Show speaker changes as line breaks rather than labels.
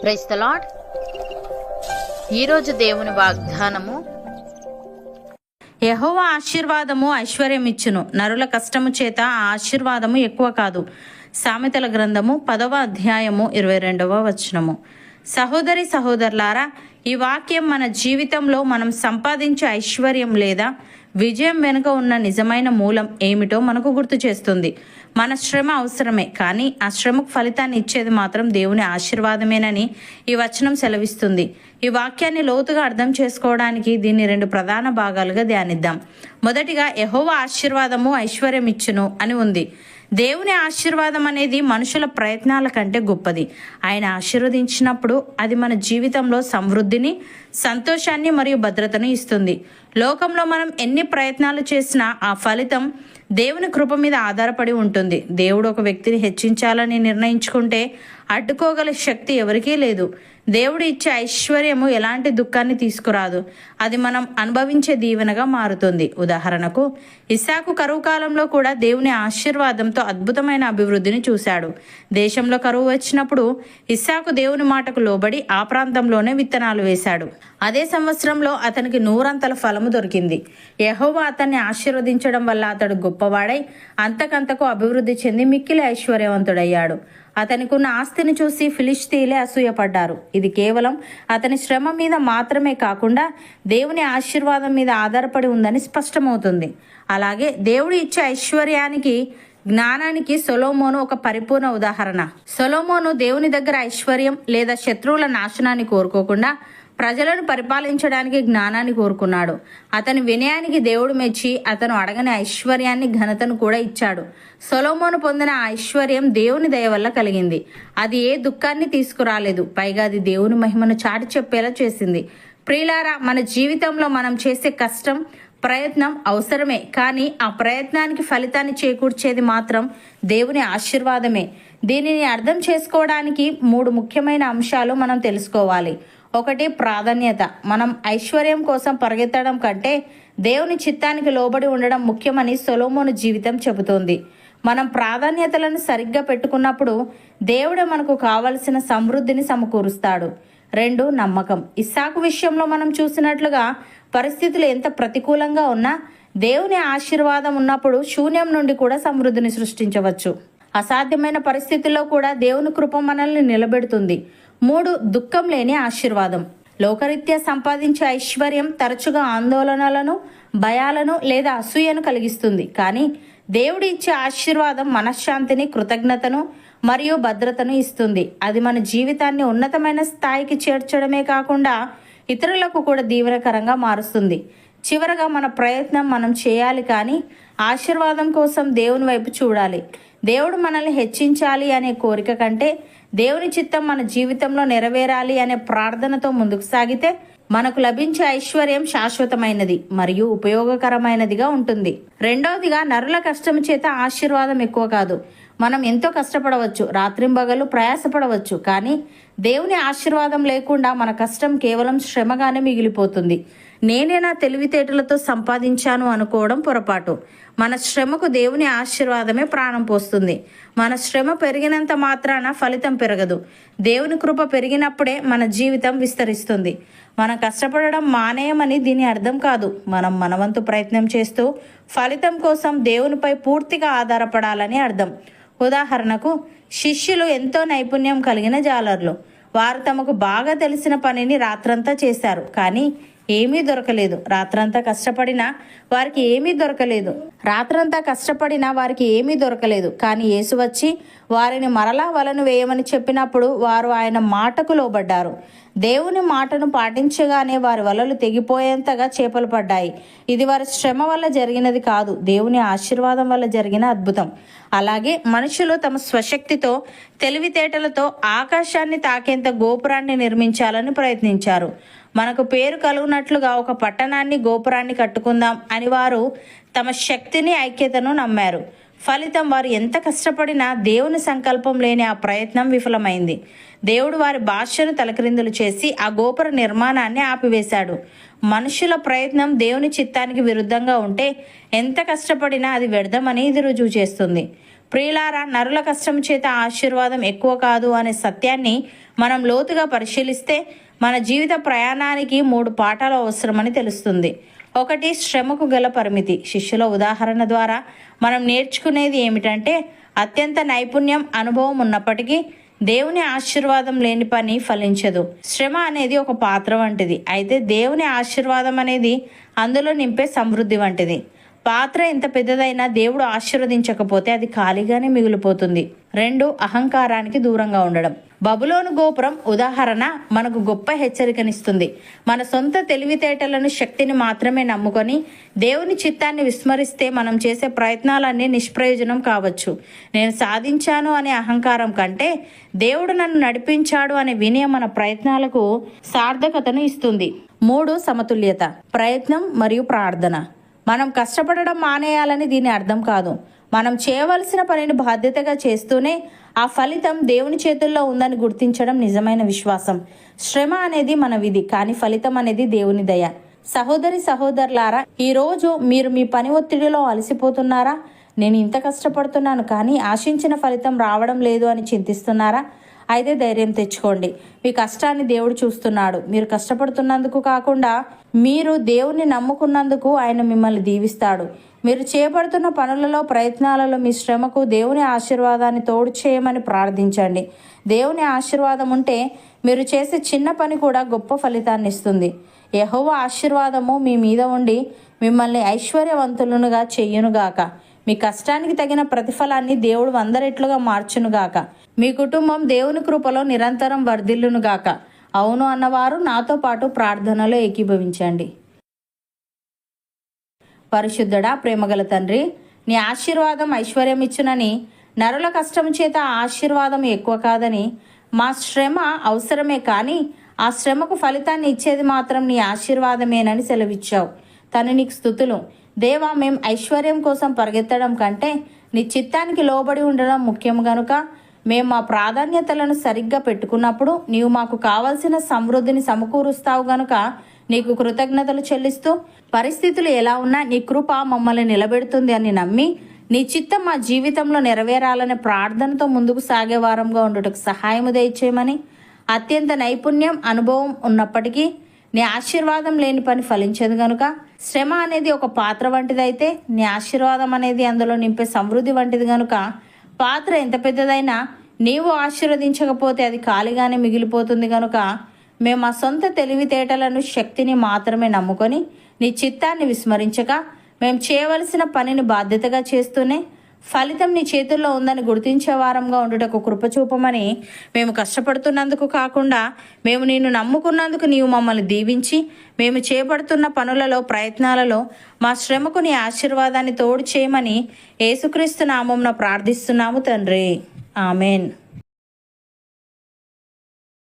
Praise the lord. ఈరోజు దేవుని వాగ్దానము,
యెహోవా ఆశీర్వాదము ఐశ్వర్యమిచ్చును, నరుల కష్టము చేత ఆ ఆశీర్వాదము ఎక్కువ కాదు. సామెతల గ్రంథము 10వ అధ్యాయము 22వ వచనము. సహోదరి సహోదరులారా, ఈ వాక్యం మన జీవితంలో మనం సంపాదించే ఐశ్వర్యం లేదా విజయం వెనుక ఉన్న నిజమైన మూలం ఏమిటో మనకు గుర్తు చేస్తుంది. మన శ్రమ అవసరమే, కానీ ఆ శ్రమకు ఫలితాన్ని ఇచ్చేది మాత్రం దేవుని ఆశీర్వాదమేనని ఈ వచనం సెలవిస్తుంది. ఈ వాక్యాన్ని లోతుగా అర్థం చేసుకోవడానికి దీన్ని 2 ప్రధాన భాగాలుగా ధ్యానిద్దాం. మొదటిగా, యెహోవా ఆశీర్వాదము ఐశ్వర్యం ఇచ్చును అని ఉంది. దేవుని ఆశీర్వాదం అనేది మనుషుల ప్రయత్నాల కంటే గొప్పది. ఆయన ఆశీర్వదించినప్పుడు అది మన జీవితంలో సమృద్ధిని, సంతోషాన్ని మరియు భద్రతను ఇస్తుంది. లోకంలో మనం ఎన్ని ప్రయత్నాలు చేసినా ఆ ఫలితం దేవుని కృప మీద ఆధారపడి ఉంటుంది. దేవుడు ఒక వ్యక్తిని హెచ్చించాలని నిర్ణయించుకుంటే అడ్డుకోగల శక్తి ఎవరికీ లేదు. దేవుడు ఇచ్చే ఐశ్వర్యము ఎలాంటి దుఃఖాన్ని తీసుకురాదు, అది మనం అనుభవించే దీవెనగా మారుతుంది. ఉదాహరణకు, ఇస్సాకు కరువు కాలంలో కూడా దేవుని ఆశీర్వాదంతో అద్భుతమైన అభివృద్ధిని చూశాడు. దేశంలో కరువు వచ్చినప్పుడు ఇస్సాకు దేవుని మాటకు లోబడి ఆ ప్రాంతంలోనే విత్తనాలు వేశాడు. అదే సంవత్సరంలో అతనికి 100 ఫలము దొరికింది. యెహోవా అతన్ని ఆశీర్వదించడం వల్ల అతడు గొప్పవాడై అంతకంతకు అభివృద్ధి చెంది మిక్కిలి ఐశ్వర్యవంతుడయ్యాడు. అతనికున్న ఆస్తిని చూసి ఫిలిష్తీయులే అసూయపడ్డారు. ఇది కేవలం అతని శ్రమ మీద మాత్రమే కాకుండా దేవుని ఆశీర్వాదం మీద ఆధారపడి ఉందని స్పష్టమవుతుంది. అలాగే దేవుడు ఇచ్చే ఐశ్వర్యానికి, జ్ఞానానికి సొలొమోను ఒక పరిపూర్ణ ఉదాహరణ. సొలొమోను దేవుని దగ్గర ఐశ్వర్యం లేదా శత్రువుల నాశనాన్ని కోరుకోకుండా ప్రజలను పరిపాలించడానికి జ్ఞానాన్ని కోరుకున్నాడు. అతని వినయానికి దేవుడు మెచ్చి అతను అడగని ఐశ్వర్యాన్ని, ఘనతను కూడా ఇచ్చాడు. సొలొమోను పొందిన ఐశ్వర్యం దేవుని దయ వల్ల కలిగింది. అది ఏ దుఃఖాన్ని తీసుకురాలేదు, పైగా అది దేవుని మహిమను చాటి చెప్పేలా చేసింది. ప్రియులారా, మన జీవితంలో మనం చేసే కష్టం, ప్రయత్నం అవసరమే, కానీ ఆ ప్రయత్నానికి ఫలితాన్ని చేకూర్చేది మాత్రం దేవుని ఆశీర్వాదమే. దీనిని అర్థం చేసుకోవడానికి 3 ముఖ్యమైన అంశాలు మనం తెలుసుకోవాలి. 1, ప్రాధాన్యత. మనం ఐశ్వర్యం కోసం పరిగెత్తడం కంటే దేవుని చిత్తానికి లోబడి ఉండడం ముఖ్యమని సొలొమోను జీవితం చెబుతోంది. మనం ప్రాధాన్యతలను సరిగ్గా పెట్టుకున్నప్పుడు దేవుడే మనకు కావలసిన సమృద్ధిని సమకూరుస్తాడు. 2, నమ్మకం. ఇస్సాకు విషయంలో మనం చూసినట్లుగా పరిస్థితులు ఎంత ప్రతికూలంగా ఉన్నా దేవుని ఆశీర్వాదం ఉన్నప్పుడు శూన్యం నుండి కూడా సమృద్ధిని సృష్టించవచ్చు. అసాధ్యమైన పరిస్థితుల్లో కూడా దేవుని కృప మనల్ని నిలబెడుతుంది. 3, దుఃఖం లేని ఆశీర్వాదం. లోకరీత్యా సంపాదించే ఐశ్వర్యం తరచుగా ఆందోళనలను, భయాలను లేదా అసూయను కలిగిస్తుంది. కానీ దేవుడు ఇచ్చే ఆశీర్వాదం మనశ్శాంతిని, కృతజ్ఞతను మరియు భద్రతను ఇస్తుంది. అది మన జీవితాన్ని ఉన్నతమైన స్థాయికి చేర్చడమే కాకుండా ఇతరులకు కూడా దీవెనకరంగా మారుస్తుంది. చివరగా, మన ప్రయత్నం మనం చేయాలి, కానీ ఆశీర్వాదం కోసం దేవుని వైపు చూడాలి. దేవుడు మనల్ని హెచ్చించాలి అనే కోరిక కంటే దేవుని చిత్తం మన జీవితంలో నెరవేరాలి అనే ప్రార్థనతో ముందుకు సాగితే మనకు లభించే ఐశ్వర్యం శాశ్వతమైనది మరియు ఉపయోగకరమైనదిగా ఉంటుంది. 2వదిగా, నరుల కష్టం చేత ఆశీర్వాదం ఎక్కువ కాదు. మనం ఎంతో కష్టపడవచ్చు, రాత్రింబగలు ప్రయాసపడవచ్చు, కానీ దేవుని ఆశీర్వాదం లేకుండా మన కష్టం కేవలం శ్రమగానే మిగిలిపోతుంది. నేనే నా తెలివితేటలతో సంపాదించాను అనుకోవడం పొరపాటు. మన శ్రమకు దేవుని ఆశీర్వాదమే ప్రాణం పోస్తుంది. మన శ్రమ పెరిగినంత మాత్రాన ఫలితం పెరగదు. దేవుని కృప పెరిగినప్పుడే మన జీవితం విస్తరిస్తుంది. మనం కష్టపడడం మానేయమని దీని అర్థం కాదు. మనం మనవంతు ప్రయత్నం చేస్తూ ఫలితం కోసం దేవునిపై పూర్తిగా ఆధారపడాలని అర్థం. ఉదాహరణకు, శిష్యులు ఎంతో నైపుణ్యం కలిగిన జాలర్లు. వారు తమకు బాగా తెలిసిన పనిని రాత్రంతా చేశారు, కానీ ఏమీ దొరకలేదు. రాత్రంతా కష్టపడినా వారికి ఏమీ దొరకలేదు. కానీ యేసు వచ్చి వారిని మరలా వలను వేయమని చెప్పినప్పుడు వారు ఆయన మాటకు లోబడ్డారు. దేవుని మాటను పాటించగానే వారి వలలు తెగిపోయేంతగా చేపలు పడ్డాయి. ఇది వారి శ్రమ వల్ల జరిగినది కాదు, దేవుని ఆశీర్వాదం వల్ల జరిగిన అద్భుతం. అలాగే మనుషులు తమ స్వశక్తితో, తెలివితేటలతో ఆకాశాన్ని తాకేంత గోపురాన్ని నిర్మించాలని ప్రయత్నించారు. మనకు పేరు కలుగునట్లుగా ఒక పట్టణాన్ని, గోపురాన్ని కట్టుకుందాం అని వారు తమ శక్తిని, ఐక్యతను నమ్మారు. ఫలితం, వారు ఎంత కష్టపడినా దేవుని సంకల్పం లేని ఆ ప్రయత్నం విఫలమైంది. దేవుడు వారి భాషను తలక్రిందులు చేసి ఆ గోపుర నిర్మాణాన్ని ఆపివేశాడు. మనుషుల ప్రయత్నం దేవుని చిత్తానికి విరుద్ధంగా ఉంటే ఎంత కష్టపడినా అది వ్యర్థమని ఇది రుజువు చేస్తుంది. ప్రియులారా, నరుల కష్టం చేత ఆశీర్వాదం ఎక్కువ కాదు అనే సత్యాన్ని మనం లోతుగా పరిశీలిస్తే మన జీవిత ప్రయాణానికి 3 పాఠాలు అవసరమని తెలుస్తుంది. 1, శ్రమకు గల పరిమితి. శిష్యుల ఉదాహరణ ద్వారా మనం నేర్చుకునేది ఏమిటంటే, అత్యంత నైపుణ్యం, అనుభవం ఉన్నప్పటికీ దేవుని ఆశీర్వాదం లేని పని ఫలించదు. శ్రమ అనేది ఒక పాత్ర వంటిది, అయితే దేవుని ఆశీర్వాదం అనేది అందులో నింపే సమృద్ధి వంటిది. పాత్ర ఎంత పెద్దదైనా దేవుడు ఆశీర్వదించకపోతే అది ఖాళీగానే మిగిలిపోతుంది. 2, అహంకారానికి దూరంగా ఉండడం. బబులోను గోపురం ఉదాహరణ మనకు గొప్ప హెచ్చరికనిస్తుంది. మన సొంత తెలివితేటలను, శక్తిని మాత్రమే నమ్ముకొని దేవుని చిత్తాన్ని విస్మరిస్తే మనం చేసే ప్రయత్నాలన్నీ నిష్ప్రయోజనం కావచ్చు. నేను సాధించాను అనే అహంకారం కంటే దేవుడు నన్ను నడిపించాడు అనే వినయం మన ప్రయత్నాలకు సార్థకతను ఇస్తుంది. 3, సమతుల్యత. ప్రయత్నం మరియు ప్రార్థన. మనం కష్టపడడం మానేయాలని దీని అర్థం కాదు. మనం చేయవలసిన పనిని బాధ్యతగా చేస్తూనే ఆ ఫలితం దేవుని చేతుల్లో ఉందని గుర్తించడం నిజమైన విశ్వాసం. శ్రమ అనేది మన విధి, కానీ ఫలితం అనేది దేవుని దయ. సహోదరి సహోదరులారా, ఈరోజు మీరు మీ పని ఒత్తిడిలో అలసిపోతున్నారా? నేను ఇంత కష్టపడుతున్నాను కానీ ఆశించిన ఫలితం రావడం లేదు అని చింతిస్తున్నారా? అయితే ధైర్యం తెచ్చుకోండి. మీ కష్టాన్ని దేవుడు చూస్తున్నాడు. మీరు కష్టపడుతున్నందుకు కాకుండా మీరు దేవుని నమ్ముకున్నందుకు ఆయన మిమ్మల్ని దీవిస్తాడు. మీరు చేపడుతున్న పనులలో, ప్రయత్నాలలో మీ శ్రమకు దేవుని ఆశీర్వాదాన్ని తోడు చేయమని ప్రార్థించండి. దేవుని ఆశీర్వాదం ఉంటే మీరు చేసే చిన్న పని కూడా గొప్ప ఫలితాన్ని ఇస్తుంది. యెహోవా ఆశీర్వాదము మీ మీద ఉండి మిమ్మల్ని ఐశ్వర్యవంతులుగా చెయ్యునుగాక. మీ కష్టానికి తగిన ప్రతిఫలాన్ని దేవుడు 100 రెట్లుగా మార్చునుగాక. మీ కుటుంబం దేవుని కృపలో నిరంతరం వర్ధిల్లునుగాక. అవును అన్నవారు నాతో పాటు ప్రార్థనలో ఏకీభవించండి. పరిశుద్ధుడా, ప్రేమగల తండ్రి, నీ ఆశీర్వాదం ఐశ్వర్యం ఇచ్చునని, నరుల కష్టం చేత ఆశీర్వాదం ఎక్కువ కాదని, మా శ్రమ అవసరమే కానీ ఆ శ్రమకు ఫలితాన్ని ఇచ్చేది మాత్రం నీ ఆశీర్వాదమేనని సెలవిచ్చావు. తను నీకు స్తుతులు. దేవా, మేం ఐశ్వర్యం కోసం పరిగెత్తడం కంటే నీ చిత్తానికి లోబడి ఉండడం ముఖ్యం గనుక మేము మా ప్రాధాన్యతలను సరిగ్గా పెట్టుకున్నప్పుడు నీవు మాకు కావలసిన సమృద్ధిని సమకూరుస్తావు గనుక నీకు కృతజ్ఞతలు చెల్లిస్తూ, పరిస్థితులు ఎలా ఉన్నా నీ కృప మమ్మల్ని నిలబెడుతుంది అని నమ్మి నీ చిత్తం మా జీవితంలో నెరవేరాలనే ప్రార్థనతో ముందుకు సాగే వారంగా ఉండుటకు సహాయము దయచేయమని, అత్యంత నైపుణ్యం, అనుభవం ఉన్నప్పటికీ నీ ఆశీర్వాదం లేని పని ఫలించదు గనుక శ్రమ అనేది ఒక పాత్ర వంటిదైతే నీ ఆశీర్వాదం అనేది అందులో నింపే సమృద్ధి వంటిది గనుక పాత్ర ఎంత పెద్దదైనా నీవు ఆశీర్వదించకపోతే అది ఖాళీగానే మిగిలిపోతుంది గనుక మేము మా సొంత తెలివితేటలను, శక్తిని మాత్రమే నమ్ముకొని నీ చిత్తాన్ని విస్మరించక మేము చేయవలసిన పనిని బాధ్యతగా చేస్తూనే ఫలితం నీ చేతుల్లో ఉందని గుర్తించే వారంగా ఉండుటకు కృపచూపమని, మేము కష్టపడుతున్నందుకు కాకుండా మేము నిన్ను నమ్ముకున్నందుకు నీవు మమ్మల్ని దీవించి మేము చేపడుతున్న పనులలో, ప్రయత్నాలలో మా శ్రమకు నీ ఆశీర్వాదాన్ని తోడు చేయమని యేసుక్రీస్తు నామమున ప్రార్థిస్తున్నాము తండ్రి. ఆమెన్.